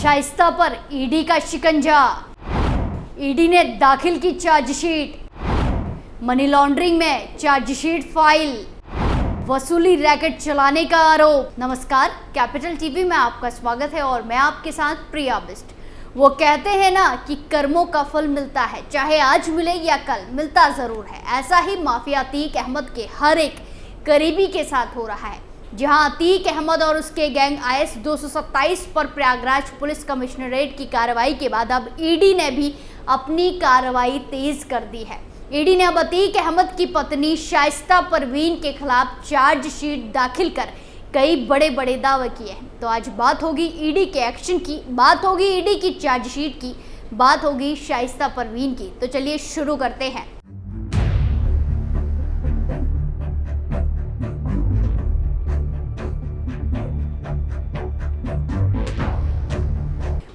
शाइस्ता पर ईडी का शिकंजा। ईडी ने दाखिल की चार्जशीट। मनी लॉन्ड्रिंग में चार्जशीट फाइल। वसूली रैकेट चलाने का आरोप। नमस्कार, कैपिटल टीवी में आपका स्वागत है और मैं आपके साथ प्रिया बिस्ट। वो कहते हैं ना कि कर्मों का फल मिलता है, चाहे आज मिले या कल, मिलता जरूर है। ऐसा ही माफिया अतीक अहमद के हर एक करीबी के साथ हो रहा है। जहां अतीक अहमद और उसके गैंग IS 227 पर प्रयागराज पुलिस कमिश्नरेट की कार्रवाई के बाद अब ईडी ने भी अपनी कार्रवाई तेज कर दी है। ईडी ने अब अतीक अहमद की पत्नी शाइस्ता परवीन के खिलाफ चार्जशीट दाखिल कर कई बड़े बड़े दावे किए हैं। तो आज बात होगी ईडी के एक्शन की, बात होगी ईडी की चार्जशीट की, बात होगी शाइस्ता परवीन की। तो चलिए शुरू करते हैं।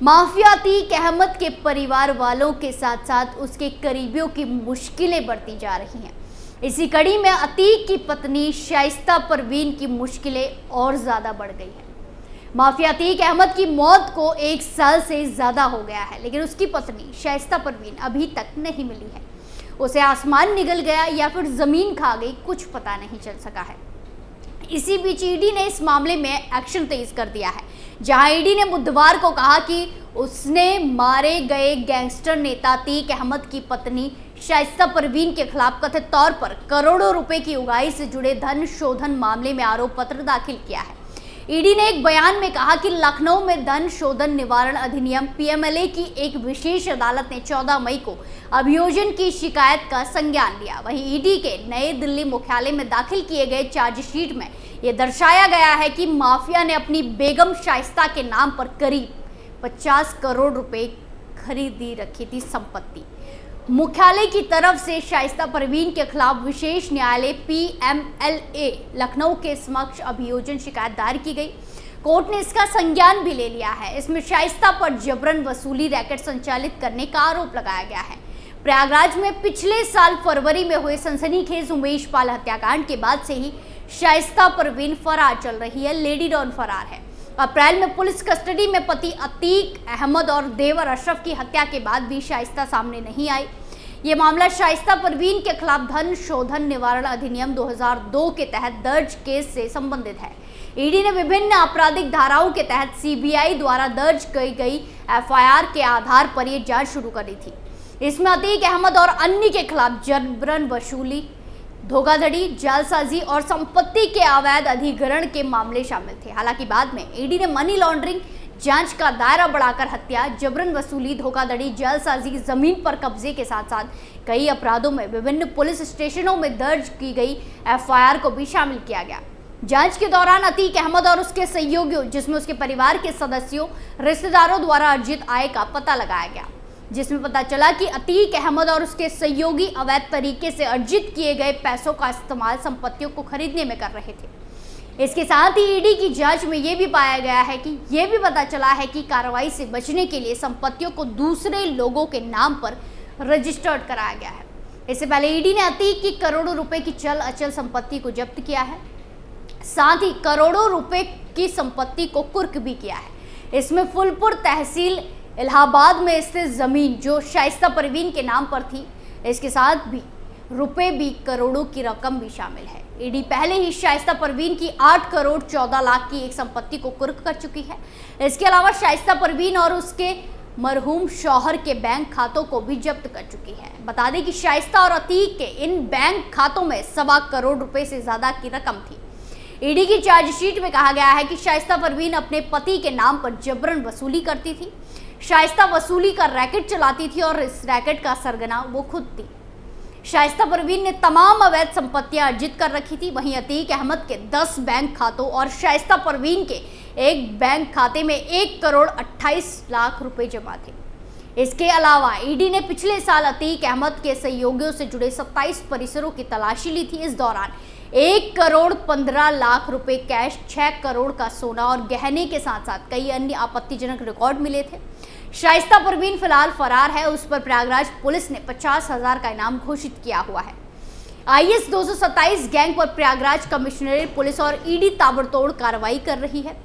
माफिया अतीक अहमद के परिवार वालों के साथ साथ उसके करीबियों की मुश्किलें बढ़ती जा रही हैं। इसी कड़ी में अतीक की पत्नी शाइस्ता परवीन की मुश्किलें और ज़्यादा बढ़ गई हैं। माफिया अतीक अहमद की मौत को 1 साल से ज़्यादा हो गया है, लेकिन उसकी पत्नी शाइस्ता परवीन अभी तक नहीं मिली है। उसे आसमान निगल गया या फिर ज़मीन खा गई, कुछ पता नहीं चल सका है। इसी बीच ईडी ने इस मामले में एक्शन तेज कर दिया है, जहां ईडी ने बुधवार को कहा कि उसने मारे गए गैंगस्टर नेता अतीक अहमद की पत्नी शाइस्ता परवीन के खिलाफ कथित तौर पर करोड़ों रुपए की उगाही से जुड़े धन शोधन मामले में आरोप पत्र दाखिल किया है। ईडी ने एक बयान में कहा कि लखनऊ में धन शोधन निवारण अधिनियम PMLA की एक विशेष अदालत ने 14 मई को अभियोजन की शिकायत का संज्ञान लिया। वहीं ईडी के नई दिल्ली मुख्यालय में दाखिल किए गए चार्जशीट में यह दर्शाया गया है कि माफिया ने अपनी बेगम शाइस्ता के नाम पर करीब 50 करोड़ रुपए खरीदी रखी थी संपत्ति। मुख्यालय की तरफ से शाइस्ता परवीन के खिलाफ विशेष न्यायालय PMLA लखनऊ के समक्ष अभियोजन शिकायत दायर की गई। कोर्ट ने इसका संज्ञान भी ले लिया है। इसमें शाइस्ता पर जबरन वसूली रैकेट संचालित करने का आरोप लगाया गया है। प्रयागराज में पिछले साल फरवरी में हुए सनसनीखेज उमेश पाल हत्याकांड के बाद से ही शाइस्ता परवीन फरार चल रही है, लेडी डॉन फरार है। अप्रैल में पुलिस कस्टडी में पति अतीक अहमद और देवर अशरफ की हत्या के बाद भी शाइस्ता सामने नहीं आई। ये मामला शाइस्ता परवीन के खिलाफ धन शोधन निवारण अधिनियम 2002 के तहत दर्ज केस से संबंधित है। ईडी ने विभिन्न आपराधिक धाराओं के तहत CBI द्वारा दर्ज की गई FIR के आधार पर यह जांच शुरू करी थी। इसमें अतीक अहमद और अन्य के खिलाफ जबरन वसूली, धोखाधड़ी, जालसाजी और संपत्ति के अवैध अधिग्रहण के मामले शामिल थे। हालांकि बाद में ईडी ने मनी लॉन्ड्रिंग जांच का दायरा बढ़ाकर हत्या, जबरन वसूली, धोखाधड़ी, जालसाजी, जमीन पर कब्जे के साथ साथ कई अपराधों में विभिन्न पुलिस स्टेशनों में दर्ज की गई FIR को भी शामिल किया गया। जांच के दौरान अतीक अहमद और उसके सहयोगियों, जिसमें उसके परिवार के सदस्यों, रिश्तेदारों द्वारा अर्जित आय का पता लगाया गया, जिसमें पता चला कि अतीक अहमद और उसके सहयोगी अवैध तरीके से अर्जित किए गए पैसों का इस्तेमाल संपत्तियों को खरीदने में कर रहे थे। इसके साथ ही ईडी की जांच में यह भी पाया गया है कि यह भी पता चला है कि कार्रवाई से बचने के लिए संपत्तियों को दूसरे लोगों के नाम पर रजिस्टर्ड कराया गया है। इससे पहले ईडी ने अतीक की करोड़ों रुपए की चल अचल संपत्ति को जब्त किया है, साथ ही करोड़ों रुपए की संपत्ति को कुर्क भी किया है। इसमें फुलपुर तहसील इलाहाबाद में स्थित जमीन जो शाइस्ता परवीन के नाम पर थी, इसके साथ भी रुपए भी करोड़ों की रकम भी शामिल है। ईडी पहले ही शाइस्ता परवीन की 8 करोड़ 14 लाख की एक संपत्ति को कुर्क कर चुकी है। इसके अलावा शाइस्ता परवीन और उसके मरहूम शौहर के बैंक खातों को भी जब्त कर चुकी है। बता दें कि शाइस्ता और अतीक के इन बैंक खातों में 1.25 करोड़ रुपए से ज्यादा की रकम थी। ईडी की चार्जशीट में कहा गया है कि शाइस्ता परवीन अपने पति के नाम पर जबरन वसूली करती थी। शाइस्ता वसूली का रैकेट चलाती थी और इस रैकेट का सरगना वो खुद थी। शाइस्ता परवीन ने तमाम अवैध संपत्तियां अर्जित कर रखी थी। वहीं अतीक अहमद के 10 बैंक खातों और शाइस्ता परवीन के एक बैंक खाते में 1 करोड़ 28 लाख रुपए जमा थे। इसके अलावा ईडी ने पिछले साल अतीक अहमद के सहयोगियों से जुड़े 27 परिसरों की तलाशी ली थी। इस दौरान 1 करोड़ 15 लाख रुपए कैश, 6 करोड़ का सोना और गहने के साथ साथ कई अन्य आपत्तिजनक रिकॉर्ड मिले थे। शाइस्ता परवीन फिलहाल फरार है। उस पर प्रयागराज पुलिस ने 50,000 का इनाम घोषित किया हुआ है। IS 227 गैंग पर प्रयागराज कमिश्नरेट पुलिस और ईडी ताबड़तोड़ कार्रवाई कर रही है।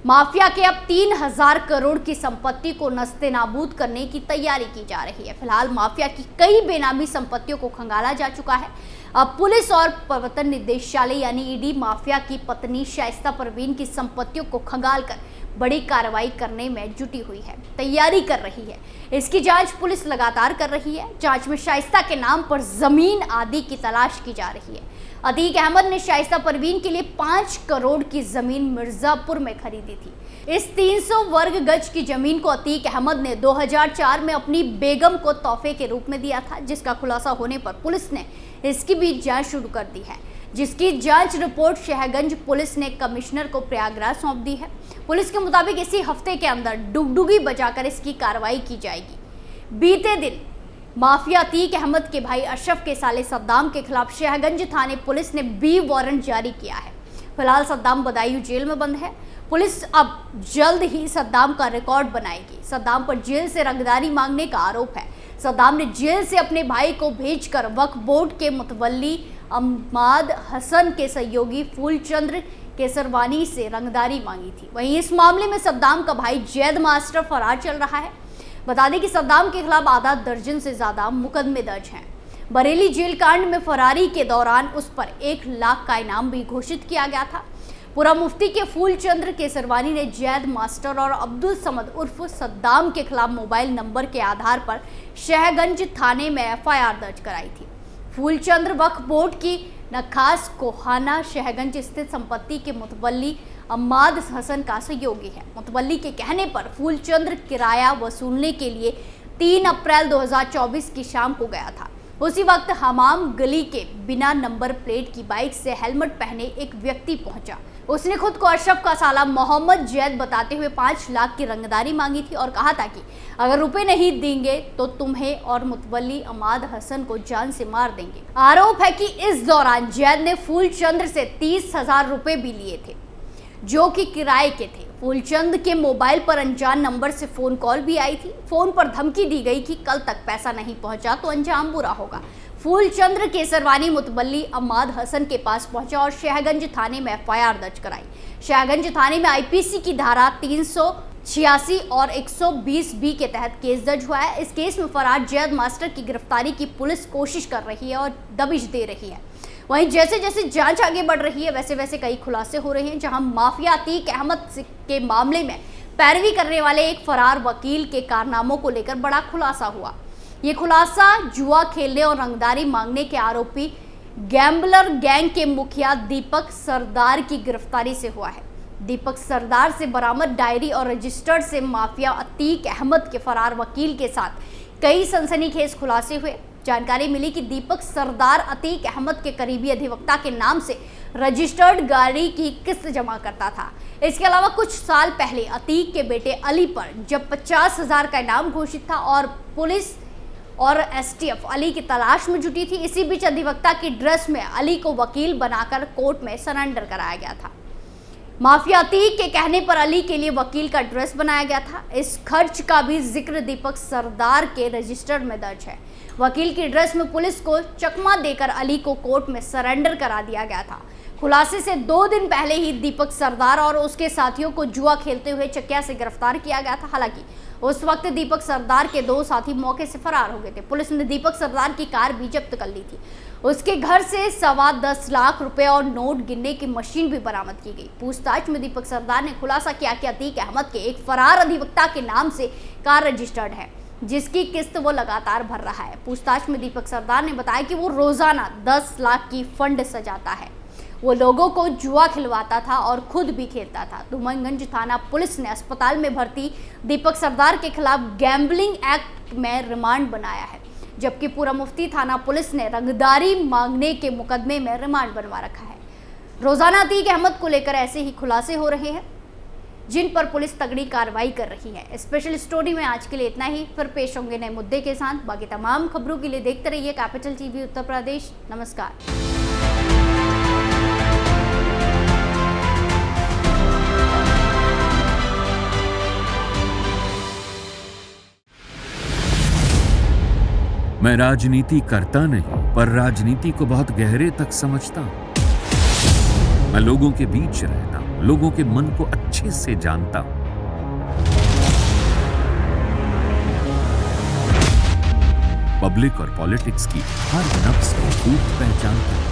माफिया के अब 3000 करोड़ की संपत्ति को नस्ते-नाबूद करने की तैयारी की जा रही है। फिलहाल माफिया की कई बेनामी संपत्तियों को खंगाला जा चुका है। अब पुलिस और प्रवर्तन निदेशालय यानी ईडी माफिया की पत्नी शाइस्ता परवीन की संपत्तियों को खंगाल कर बड़ी कार्रवाई करने में जुटी हुई है, तैयारी कर रही है। इसकी जांच पुलिस लगातार कर रही है। जांच में शाइस्ता के नाम पर जमीन आदि की तलाश की जा रही है। अतीक अहमद ने शाइस्ता परवीन के लिए 5 करोड़ की जमीन मिर्जापुर में खरीदी थी। इस 300 वर्ग गज की जमीन को अतीक अहमद ने 2004 में अपनी बेगम को तोहफे के रूप में दिया था, जिसका खुलासा होने पर पुलिस ने इसकी भी जांच शुरू कर दी है, जिसकी जांच रिपोर्ट शहगंज पुलिस ने कमिश्नर को प्रयागराज सौंप दी है। पुलिस के मुताबिक इसी हफ्ते के अंदर डुगडुगी बजाकर इसकी कार्रवाई की जाएगी। बीते दिन माफिया अतीक अहमद के भाई अशरफ के साले सद्दाम के खिलाफ शहगंज थाने पुलिस ने बी वारंट जारी किया है। फिलहाल सद्दाम बदायूं जेल में बंद है। पुलिस अब जल्द ही सद्दाम का रिकॉर्ड बनाएगी। सद्दाम पर जेल से रंगदारी मांगने का आरोप है। सद्दाम ने जेल से अपने भाई को भेजकर वक्फ बोर्ड के मुतवल्ली अम्माद हसन के सहयोगी फूलचंद्र केसरवानी से रंगदारी मांगी थी। वहीं इस मामले में सद्दाम का भाई जैद मास्टर फरार चल रहा है। बता दें कि सद्दाम के खिलाफ आधा दर्जन से ज्यादा मुकदमे दर्ज हैं। बरेली जेल कांड में फरारी के दौरान उस पर 1 लाख का इनाम भी घोषित किया गया था। पूरा मुफ्ती के फूलचंद्र केसरवानी ने जैद मास्टर और अब्दुल समद उर्फ सद्दाम के खिलाफ मोबाइल नंबर के आधार पर शहगंज थाने में एफआईआर दर्ज कराई थी। फूलचंद्र वक्फ बोर्ड की नखास कोहाना शहगंज स्थित संपत्ति के मुतवल्ली अम्माद हसन का सहयोगी है। मुतवल्ली के कहने पर फूलचंद्र किराया वसूलने के लिए 3 अप्रैल 2024 की शाम को गया था। उसी वक्त हमाम गली के बिना नंबर प्लेट की बाइक से हेलमेट पहने एक व्यक्ति पहुंचा। उसने खुद को अशरफ का साला मोहम्मद जैद बताते हुए 5 लाख की रंगदारी मांगी थी और कहा था कि अगर रुपए नहीं देंगे तो तुम्हें और मुतवल्ली अम्माद हसन को जान से मार देंगे। आरोप है कि इस दौरान जैद ने फूलचंद्र से 30,000 रुपए भी लिए थे, जो कि किराए के थे। फूलचंद के मोबाइल पर अनजान नंबर से फोन कॉल भी आई थी। फोन पर धमकी दी गई कि कल तक पैसा नहीं पहुंचा तो अंजाम बुरा होगा। फूलचंद्र केसरवानी मुतवल्ली अम्माद हसन के पास पहुंचा और शहगंज थाने में एफआईआर दर्ज कराई। शहगंज थाने में आईपीसी की धारा 386 और 120 बी के तहत केस दर्ज हुआ है। इस केस में फरार जैद मास्टर की गिरफ्तारी की पुलिस कोशिश कर रही है और दबिश दे रही है। वहीं जैसे जैसे जांच आगे बढ़ रही है वैसे वैसे कई खुलासे हो रहे हैं, जहां माफिया अतीक अहमद के मामले में पैरवी करने वाले एक फरार वकील के कारनामों को लेकर बड़ा खुलासा हुआ। ये खुलासा जुआ खेलने और रंगदारी मांगने के आरोपी गैम्बलर गैंग के मुखिया दीपक सरदार की गिरफ्तारी से हुआ है। दीपक सरदार से बरामद डायरी और रजिस्टर्ड से माफिया अतीक अहमद के फरार वकील के साथ कई सनसनीखेज खुलासे हुए। जानकारी मिली कि दीपक सरदार अतीक अहमद के करीबी अधिवक्ता के नाम से रजिस्टर्ड गाड़ी की किस्त जमा करता था। इसके अलावा कुछ साल पहले अतीक के बेटे अली पर जब 50,000 का इनाम घोषित था और पुलिस और एसटीएफ अली की तलाश में जुटी थी। इसी बीच अधिवक्ता की ड्रेस में अली को वकील बनाकर कोर्ट में सरेंडर कराया गया था। माफिया अतीक के कहने पर अली के लिए वकील का ड्रेस बनाया गया था। इस खर्च का भी जिक्र दीपक सरदार के रजिस्टर में दर्ज है। वकील की ड्रेस में पुलिस को चकमा देकर अली को कोर्ट में सरेंडर करा दिया गया था। खुलासे से 2 दिन पहले ही दीपक सरदार और उसके साथियों को जुआ खेलते हुए चकिया से गिरफ्तार किया गया था। हालांकि उस वक्त दीपक सरदार के 2 साथी मौके से फरार हो गए थे। पुलिस ने दीपक सरदार की कार भी जब्त कर ली थी। उसके घर से 10.25 लाख रुपए और नोट गिनने की मशीन भी बरामद की गई। पूछताछ में दीपक सरदार ने खुलासा किया कि अतीक अहमद के एक फरार अधिवक्ता के नाम से कार रजिस्टर्ड है, जिसकी किस्त वो लगातार भर रहा है। पूछताछ में दीपक सरदार ने बताया कि वो रोजाना 10 लाख की फंड सजाता है। वो लोगों को जुआ खिलवाता था और खुद भी खेलता था। धूमनगंज थाना पुलिस ने अस्पताल में भर्ती दीपक सरदार के खिलाफ गैम्बलिंग एक्ट में रिमांड बनाया है, जबकि पूरा मुफ्ती थाना पुलिस ने रंगदारी मांगने के मुकदमे में रिमांड बनवा रखा है। रोजाना अतीक अहमद को लेकर ऐसे ही खुलासे हो रहे हैं, जिन पर पुलिस तगड़ी कार्रवाई कर रही है। स्पेशल स्टोरी में आज के लिए इतना ही। फिर पेश होंगे नए मुद्दे के साथ। बाकी तमाम खबरों के लिए देखते रहिए कैपिटल टीवी उत्तर प्रदेश। नमस्कार। मैं राजनीति करता नहीं, पर राजनीति को बहुत गहरे तक समझता हूं। मैं लोगों के बीच रहता हूं, हूं, लोगों के मन को अच्छे से जानता हूं। पब्लिक और पॉलिटिक्स की हर नब्ज को खूब पहचानता हूं।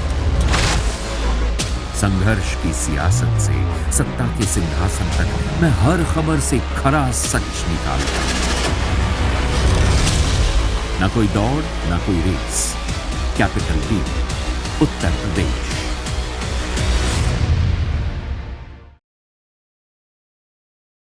संघर्ष की सियासत से सत्ता के सिंहासन तक मैं हर खबर से खरा सच निकालता हूं। ना कोई दौड़, ना कोई race. Capital P, Uttar Pradesh.